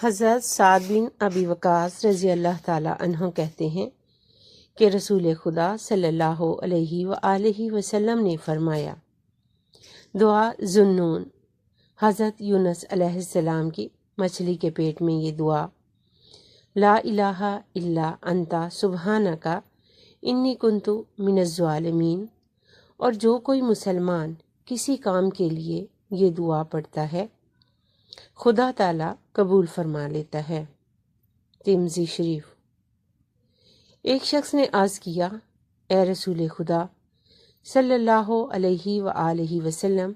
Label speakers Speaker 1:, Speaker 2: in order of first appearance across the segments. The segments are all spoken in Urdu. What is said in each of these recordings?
Speaker 1: حضرت سعد بن ابی وقاص رضی اللہ تعالیٰ عنہ کہتے ہیں کہ رسول خدا صلی اللہ علیہ وآلہ وسلم نے فرمایا، دعا ذوالنون۔ حضرت یونس علیہ السلام کی مچھلی کے پیٹ میں یہ دعا، لا الہ الا انت سبحانک انی کنت من الظالمین، اور جو کوئی مسلمان کسی کام کے لیے یہ دعا پڑھتا ہے خدا تعالیٰ قبول فرما لیتا ہے۔ ترمذی شریف۔ ایک شخص نے عرض کیا، اے رسول خدا صلی اللہ علیہ وآلہ وسلم،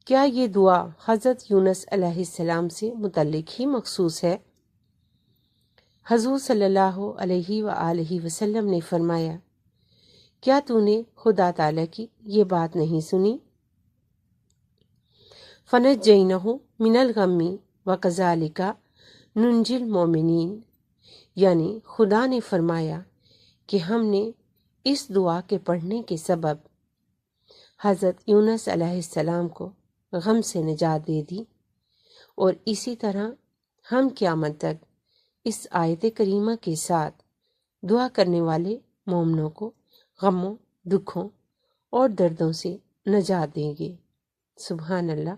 Speaker 1: کیا یہ دعا حضرت یونس علیہ السلام سے متعلق ہی مخصوص ہے؟ حضور صلی اللہ علیہ وآلہ وسلم نے فرمایا، کیا تو نے خدا تعالیٰ کی یہ بات نہیں سنی؟ فَنَجَّيْنَاهُ مِنَ الْغَمِّ وَكَذَلِكَ نُنْجِي الْمُؤْمِنِينَ، یعنی خدا نے فرمایا کہ ہم نے اس دعا کے پڑھنے کے سبب حضرت یونس علیہ السلام کو غم سے نجات دے دی، اور اسی طرح ہم قیامت تک اس آیت کریمہ کے ساتھ دعا کرنے والے مومنوں کو غموں، دکھوں اور دردوں سے نجات دیں گے۔ سبحان اللہ۔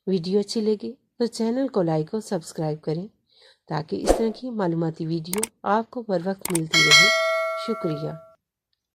Speaker 1: ویڈیو اچھی لگے تو چینل کو لائک اور سبسکرائب کریں تاکہ اس طرح کی معلوماتی ویڈیو آپ کو بر وقت ملتی رہے۔ شکریہ۔